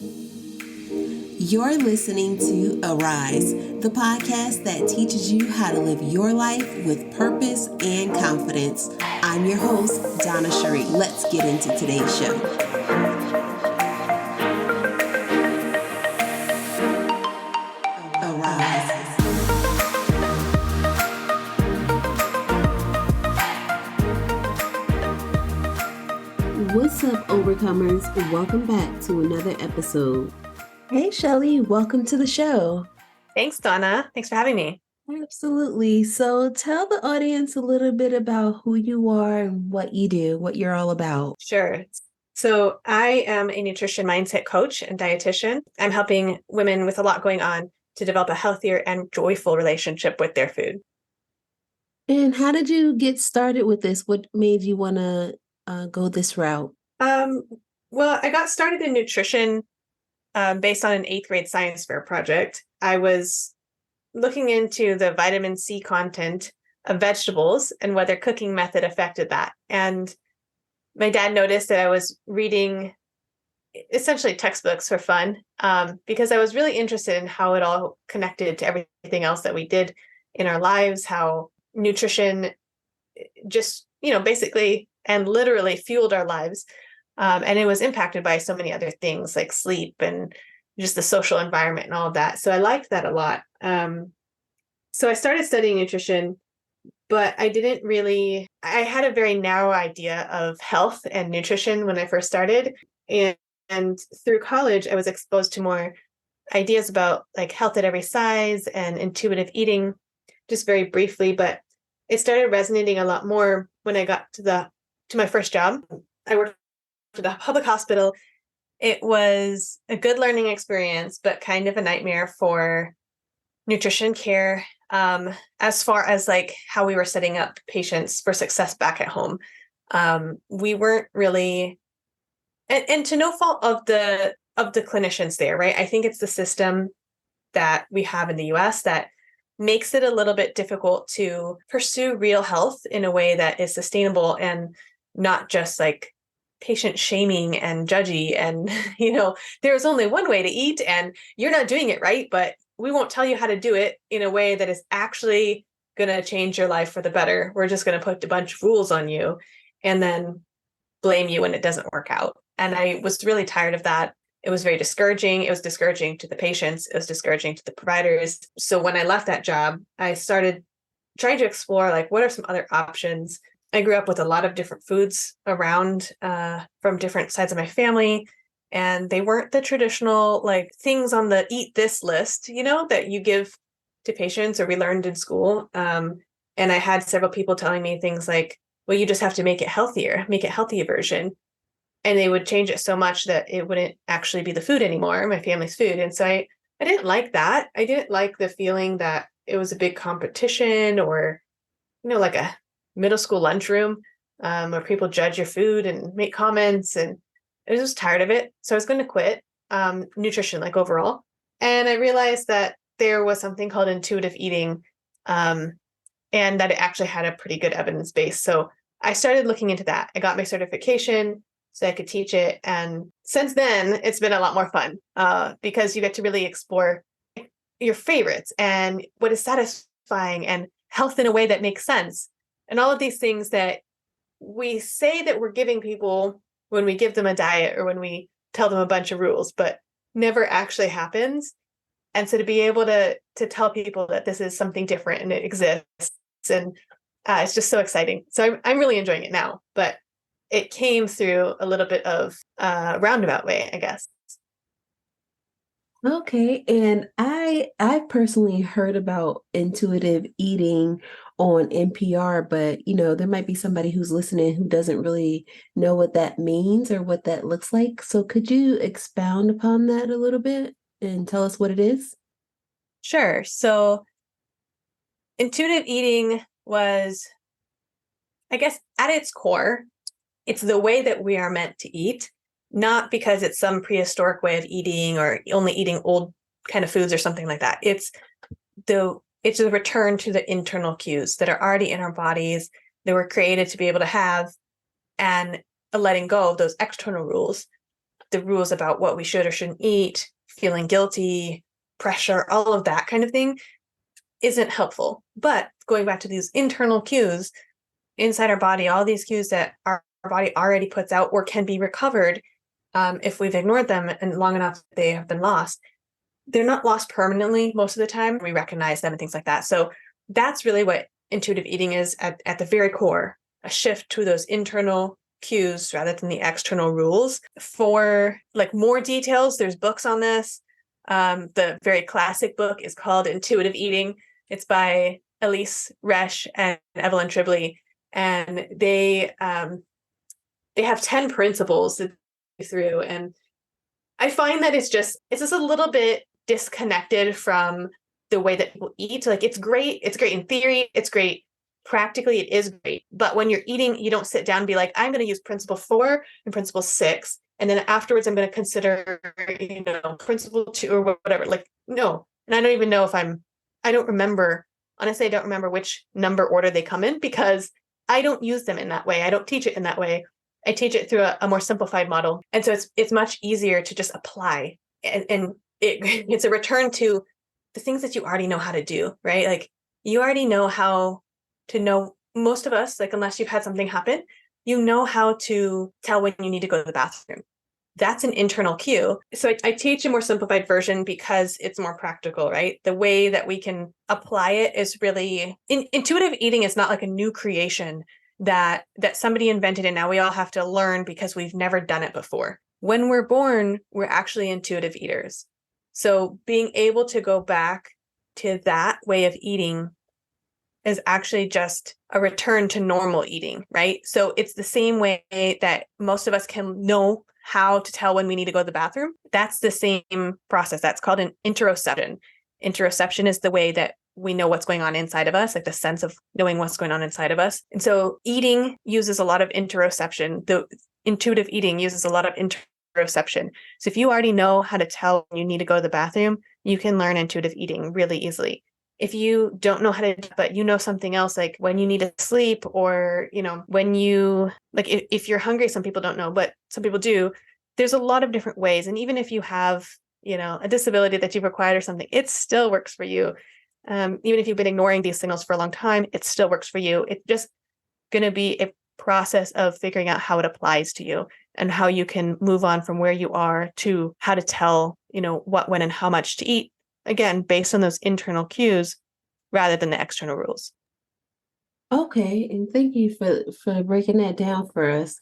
You're listening to Arise, the podcast that teaches you how to live your life with purpose and confidence. I'm your host, Donna Cherie. Let's get into today's show. Arise. What's up, overcomers? Welcome back to another episode. Hey, Shelly, welcome to the show. Thanks, Donna. Thanks for having me. Absolutely. So tell the audience a little bit about who you are and what you do, what you're all about. Sure. So I am a nutrition mindset coach and dietitian. I'm helping women with a lot going on to develop a healthier and joyful relationship with their food. And how did you get started with this? What made you want to go this route? Well, I got started in nutrition based on an 8th grade science fair project. I was looking into the vitamin C content of vegetables and whether cooking method affected that. And my dad noticed that I was reading essentially textbooks for fun because I was really interested in how it all connected to everything else that we did in our lives, how nutrition just, basically and literally fueled our lives. And it was impacted by so many other things like sleep and just the social environment and all of that. So I liked that a lot. So I started studying nutrition, but I had a very narrow idea of health and nutrition when I first started. And through college, I was exposed to more ideas about like health at every size and intuitive eating, just very briefly, but it started resonating a lot more when I got to my first job. I worked at a public hospital. It was a good learning experience, but kind of a nightmare for nutrition care, as far as like how we were setting up patients for success back at home. We weren't really, and to no fault of the clinicians there, right? I think it's the system that we have in the US that makes it a little bit difficult to pursue real health in a way that is sustainable and not just like patient shaming and judgy and, there's only one way to eat and you're not doing it right, but we won't tell you how to do it in a way that is actually going to change your life for the better. We're just going to put a bunch of rules on you and then blame you when it doesn't work out. And I was really tired of that. It was very discouraging. It was discouraging to the patients. It was discouraging to the providers. So when I left that job, I started trying to explore like, what are some other options? I grew up with a lot of different foods around from different sides of my family. And they weren't the traditional like things on the eat this list, that you give to patients or we learned in school. And I had several people telling me things like, well, you just have to make it healthier, make it healthy version. And they would change it so much that it wouldn't actually be the food anymore, my family's food. And so I didn't like that. I didn't like the feeling that it was a big competition or, like a middle school lunchroom where people judge your food and make comments. And I was just tired of it. So I was going to quit nutrition, like overall. And I realized that there was something called intuitive eating and that it actually had a pretty good evidence base. So I started looking into that. I got my certification so I could teach it. And since then, it's been a lot more fun because you get to really explore your favorites and what is satisfying and health in a way that makes sense. And all of these things that we say that we're giving people when we give them a diet or when we tell them a bunch of rules, but never actually happens. And so to be able to tell people that this is something different and it exists, and it's just so exciting. So I'm really enjoying it now, but it came through a little bit of a roundabout way, I guess. Okay, and I personally heard about intuitive eating on NPR, but there might be somebody who's listening who doesn't really know what that means or what that looks like. So could you expound upon that a little bit and tell us what it is? Sure. So intuitive eating was, I guess, at its core, it's the way that we are meant to eat, not because it's some prehistoric way of eating or only eating old kind of foods or something like that. It's a return to the internal cues that are already in our bodies that were created to be able to have, and a letting go of those external rules. the rules about what we should or shouldn't eat, feeling guilty, pressure, all of that kind of thing isn't helpful. But going back to these internal cues inside our body, all these cues that our body already puts out or can be recovered if we've ignored them and long enough they have been lost. They're not lost permanently most of the time. We recognize them and things like that. So that's really what intuitive eating is at the very core, a shift to those internal cues rather than the external rules. For like more details, there's books on this. The very classic book is called Intuitive Eating. It's by Elise Resch and Evelyn Tribbley, and they have 10 principles to go through. And I find that it's just a little bit disconnected from the way that people eat. Like it's great in theory, it's great practically, it is great. But when you're eating, you don't sit down and be like, I'm going to use principle 4 and principle 6, and then afterwards I'm going to consider, principle 2 or whatever. Like, no. And I don't even know if I don't remember, honestly, I don't remember which number order they come in because I don't use them in that way. I don't teach it in that way. I teach it through a more simplified model. And so it's much easier to just apply. And it's a return to the things that you already know how to do, right? Like you already know how to know, most of us, like unless you've had something happen, you know how to tell when you need to go to the bathroom. That's an internal cue. So I teach a more simplified version because it's more practical, right? The way that we can apply it is really, intuitive eating is not like a new creation that somebody invented and now we all have to learn because we've never done it before. When we're born, we're actually intuitive eaters. So being able to go back to that way of eating is actually just a return to normal eating, right? So it's the same way that most of us can know how to tell when we need to go to the bathroom. That's the same process. That's called an interoception. Interoception is the way that we know what's going on inside of us, like the sense of knowing what's going on inside of us. And so eating uses a lot of interoception. The intuitive eating uses a lot of interoception. So if you already know how to tell when you need to go to the bathroom, you can learn intuitive eating really easily. If you don't know how to, but you know something else, like when you need to sleep or, when you, like if you're hungry, some people don't know, but some people do. There's a lot of different ways. And even if you have, a disability that you've acquired or something, it still works for you. Even if you've been ignoring these signals for a long time, it still works for you. It's just going to be a process of figuring out how it applies to you and how you can move on from where you are to how to tell, what, when, and how much to eat. Again, based on those internal cues rather than the external rules. Okay, and thank you for breaking that down for us.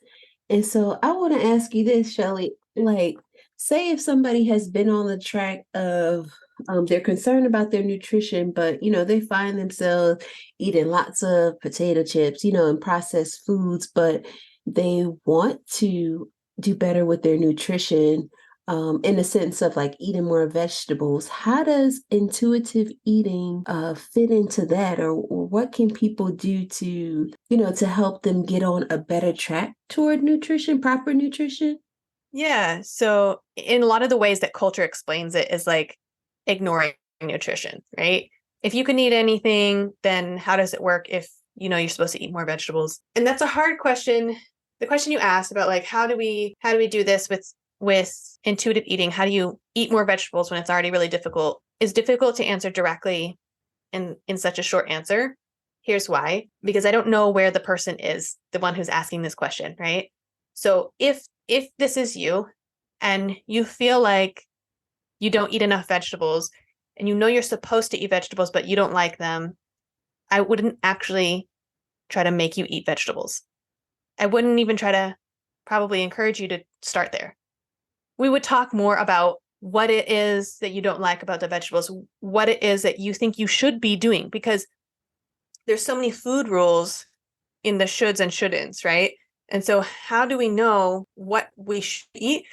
And so I want to ask you this, Shelly, like say if somebody has been on the track of they're concerned about their nutrition, but they find themselves eating lots of potato chips, and processed foods, but they want to do better with their nutrition, in the sense of like eating more vegetables. How does intuitive eating fit into that, or what can people do to help them get on a better track toward nutrition, proper nutrition? Yeah. So in a lot of the ways that culture explains it is like ignoring nutrition, right? If you can eat anything, then how does it work if you're supposed to eat more vegetables? And that's a hard question. The question you asked about like how do we do this with intuitive eating? How do you eat more vegetables when it's already really difficult? Is difficult to answer directly in such a short answer. Here's why. Because I don't know where the person is, the one who's asking this question, right? So if this is you and you feel like you don't eat enough vegetables and you're supposed to eat vegetables, but you don't like them, I wouldn't actually try to make you eat vegetables. I wouldn't even try to probably encourage you to start there. We would talk more about what it is that you don't like about the vegetables, what it is that you think you should be doing, because there's so many food rules in the shoulds and shouldn'ts, right? And so how do we know what we should eat?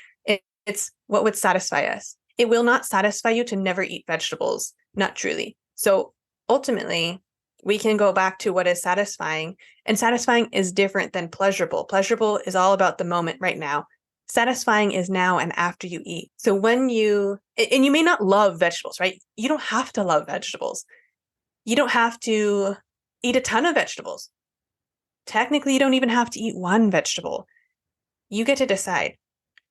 It's what would satisfy us. It will not satisfy you to never eat vegetables, not truly. So ultimately, we can go back to what is satisfying, and satisfying is different than pleasurable. Pleasurable is all about the moment right now. Satisfying is now and after you eat. So when you may not love vegetables, right? You don't have to love vegetables. You don't have to eat a ton of vegetables. Technically, you don't even have to eat one vegetable. You get to decide.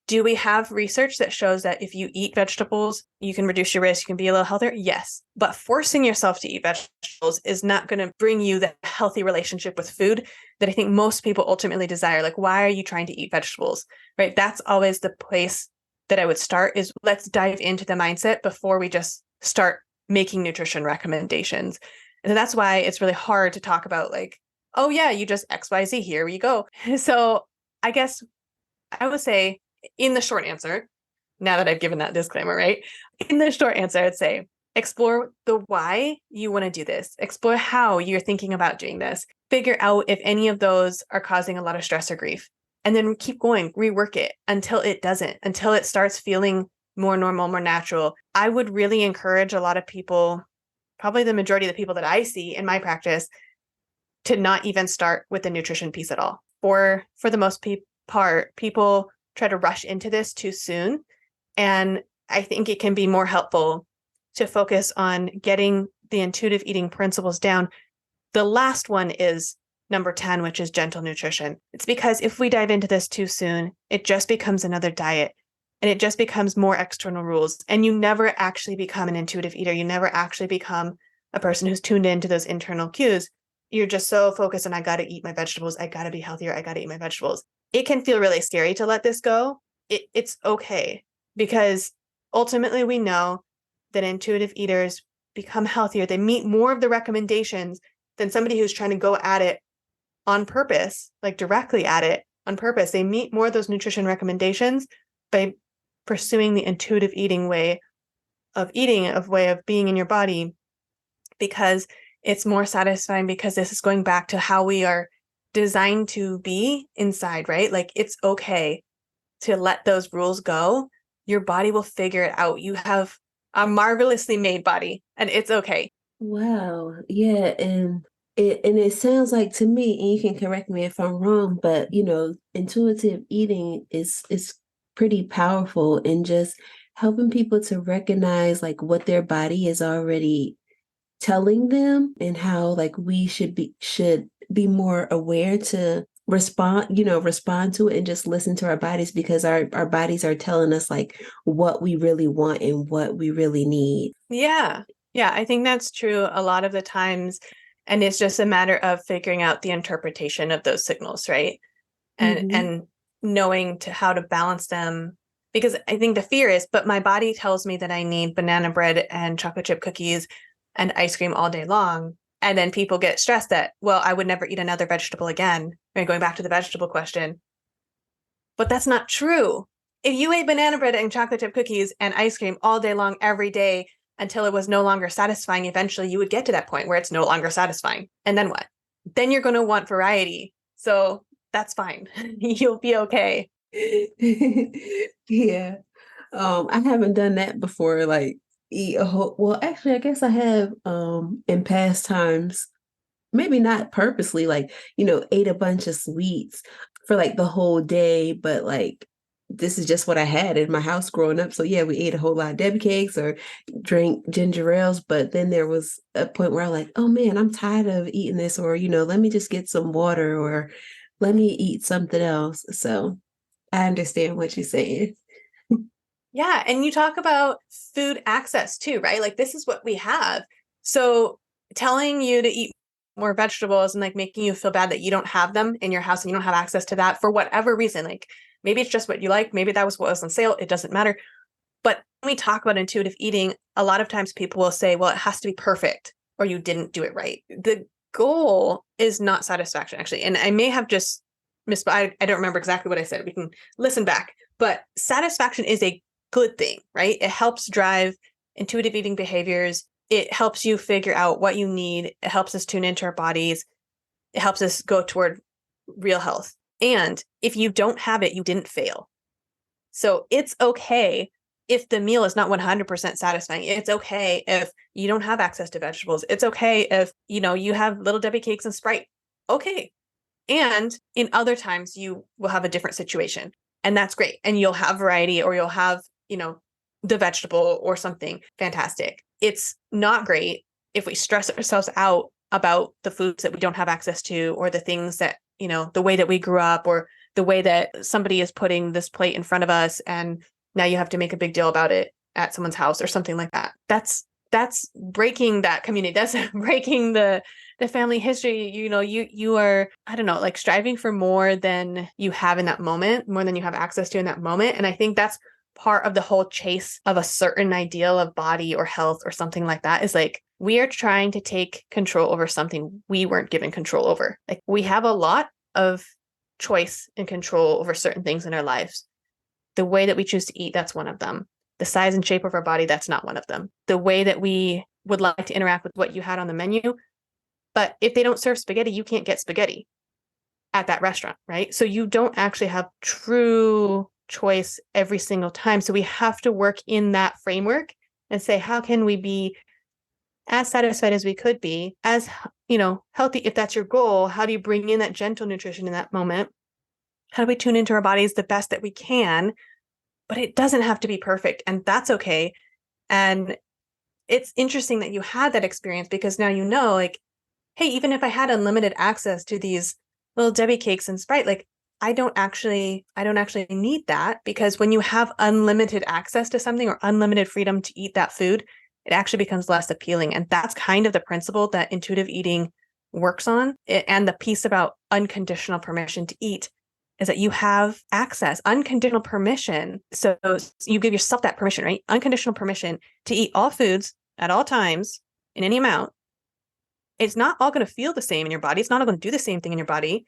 Do we have research that shows that if you eat vegetables, you can reduce your risk, you can be a little healthier? Yes. But forcing yourself to eat vegetables is not going to bring you the healthy relationship with food that I think most people ultimately desire. Like, why are you trying to eat vegetables? Right? That's always the place that I would start, is let's dive into the mindset before we just start making nutrition recommendations. And that's why it's really hard to talk about, like, oh yeah, you just XYZ, here we go. So I guess I would say, in the short answer, now that I've given that disclaimer, right? In the short answer, I'd say explore the why you want to do this, explore how you're thinking about doing this, figure out if any of those are causing a lot of stress or grief, and then keep going, rework it until it doesn't, until it starts feeling more normal, more natural. I would really encourage a lot of people, probably the majority of the people that I see in my practice, to not even start with the nutrition piece at all. For the most part, people try to rush into this too soon. And I think it can be more helpful to focus on getting the intuitive eating principles down. The last one is number 10, which is gentle nutrition. It's because if we dive into this too soon, it just becomes another diet, and it just becomes more external rules. And you never actually become an intuitive eater. You never actually become a person who's tuned into those internal cues. You're just so focused on, I got to eat my vegetables. I got to be healthier. I got to eat my vegetables. It can feel really scary to let this go. It's okay, because ultimately we know that intuitive eaters become healthier. They meet more of the recommendations than somebody who's trying to go at it on purpose, like directly at it on purpose. They meet more of those nutrition recommendations by pursuing the intuitive eating way of eating, of way of being in your body, because it's more satisfying, because this is going back to how we are designed to be inside, right? Like, it's okay to let those rules go. Your body will figure it out. You have a marvelously made body, and it's okay. Wow. Yeah, and it sounds like to me, and you can correct me if I'm wrong, but intuitive eating is pretty powerful in just helping people to recognize like what their body is already telling them, and how like we should be more aware to respond to it and just listen to our bodies, because our bodies are telling us like what we really want and what we really need. Yeah. Yeah, I think that's true a lot of the times. And it's just a matter of figuring out the interpretation of those signals, right? And Hmm. and knowing to how to balance them. Because I think the fear is, but my body tells me that I need banana bread and chocolate chip cookies and ice cream all day long. And then people get stressed that, well, I would never eat another vegetable again. Right? Going back to the vegetable question. But that's not true. If you ate banana bread and chocolate chip cookies and ice cream all day long every day until it was no longer satisfying, eventually you would get to that point where it's no longer satisfying. And then what? Then you're going to want variety. So that's fine. You'll be okay. Yeah. I haven't done that before, like eat a whole, well, actually, I guess I have in past times, maybe not purposely, like, ate a bunch of sweets for like the whole day, but like this is just what I had in my house growing up. So yeah, we ate a whole lot of Debbie cakes or drank ginger ales, but then there was a point where I was like, oh man, I'm tired of eating this, or let me just get some water, or let me eat something else. So I understand what you're saying. Yeah. And you talk about food access too, right? Like, this is what we have. So telling you to eat more vegetables and like making you feel bad that you don't have them in your house and you don't have access to that for whatever reason, like maybe it's just what you like, maybe that was what was on sale, it doesn't matter. But when we talk about intuitive eating, a lot of times people will say, well, it has to be perfect or you didn't do it right. The goal is not satisfaction, actually. And I may have just I don't remember exactly what I said. We can listen back. But satisfaction is a good thing, right? It helps drive intuitive eating behaviors. It helps you figure out what you need. It helps us tune into our bodies. It helps us go toward real health. And if you don't have it, you didn't fail. So it's okay if the meal is not 100% satisfying. It's okay if you don't have access to vegetables. It's okay if, you have little Debbie cakes and Sprite. Okay. And in other times you will have a different situation, and that's great. And you'll have variety, or you'll have, the vegetable or something fantastic. It's not great if we stress ourselves out about the foods that we don't have access to, or the things that, the way that we grew up, or the way that somebody is putting this plate in front of us and now you have to make a big deal about it at someone's house or something like that. That's breaking that community. That's breaking the family history. You are, I don't know, like striving for more than you have in that moment, more than you have access to in that moment. And I think that's part of the whole chase of a certain ideal of body or health or something like that, is like, we are trying to take control over something we weren't given control over. Like, we have a lot of choice and control over certain things in our lives. The way that we choose to eat, that's one of them. The size and shape of our body, that's not one of them. The way that we would like to interact with what you had on the menu. But if they don't serve spaghetti, you can't get spaghetti at that restaurant, right? So you don't actually have true choice every single time. So we have to work in that framework and say, how can we be as satisfied as we could be, as, healthy, if that's your goal? How do you bring in that gentle nutrition in that moment? How do we tune into our bodies the best that we can? But it doesn't have to be perfect, and that's okay. And it's interesting that you had that experience, because now like, hey, even if I had unlimited access to these little Debbie cakes and Sprite, like, I don't actually need that, because when you have unlimited access to something or unlimited freedom to eat that food, it actually becomes less appealing. And that's kind of the principle that intuitive eating works on. And the piece about unconditional permission to eat is that you have access, unconditional permission. So you give yourself that permission, right? Unconditional permission to eat all foods at all times in any amount. It's not all going to feel the same in your body. It's not all going to do the same thing in your body,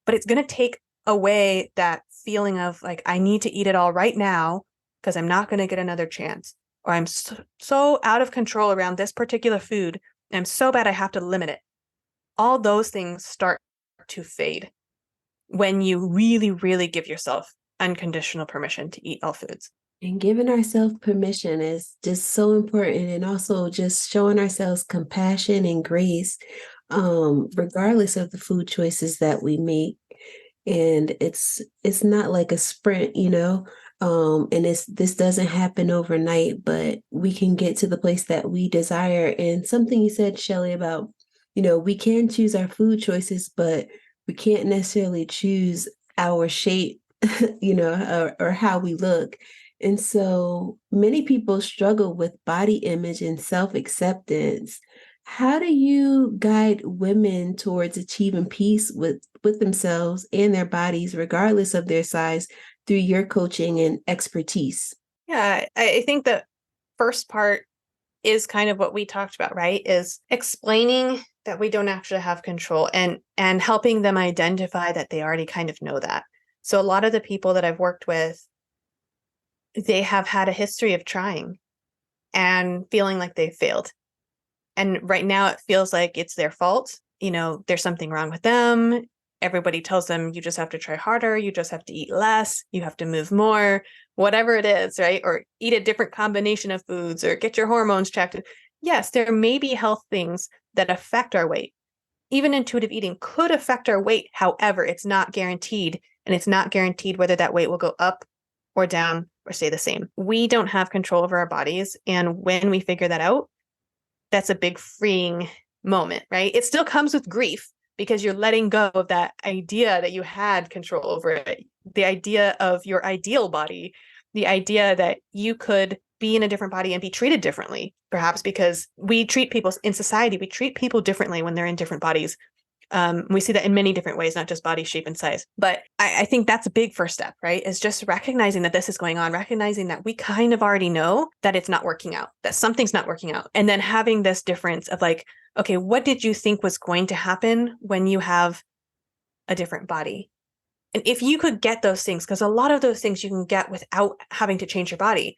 but it's going to take away that feeling of like, I need to eat it all right now because I'm not going to get another chance. Or I'm so out of control around this particular food. I'm so bad I have to limit it. All those things start to fade when you really, really give yourself unconditional permission to eat all foods. And giving ourselves permission is just so important. And also just showing ourselves compassion and grace, regardless of the food choices that we make. And it's not like a sprint, and this doesn't happen overnight, but we can get to the place that we desire. And something you said, Shelly, about, we can choose our food choices, but we can't necessarily choose our shape, or how we look. And so many people struggle with body image and self-acceptance. How do you guide women towards achieving peace with themselves and their bodies, regardless of their size, through your coaching and expertise? Yeah, I think the first part is kind of what we talked about, right? Is explaining that we don't actually have control, and helping them identify that they already kind of know that. So a lot of the people that I've worked with, they have had a history of trying and feeling like they failed. And right now it feels like it's their fault. There's something wrong with them. Everybody tells them you just have to try harder. You just have to eat less. You have to move more, whatever it is, right? Or eat a different combination of foods or get your hormones checked. Yes, there may be health things that affect our weight. Even intuitive eating could affect our weight. However, it's not guaranteed. And it's not guaranteed whether that weight will go up or down or stay the same. We don't have control over our bodies. And when we figure that out, that's a big freeing moment, right? It still comes with grief, because you're letting go of that idea that you had control over it, the idea of your ideal body, the idea that you could be in a different body and be treated differently, perhaps because we treat people in society, we treat people differently when they're in different bodies. We see that in many different ways, not just body shape and size. But I think that's a big first step, right? Is just recognizing that this is going on, recognizing that we kind of already know that it's not working out, that something's not working out. And then having this difference of like, okay, what did you think was going to happen when you have a different body? And if you could get those things, because a lot of those things you can get without having to change your body.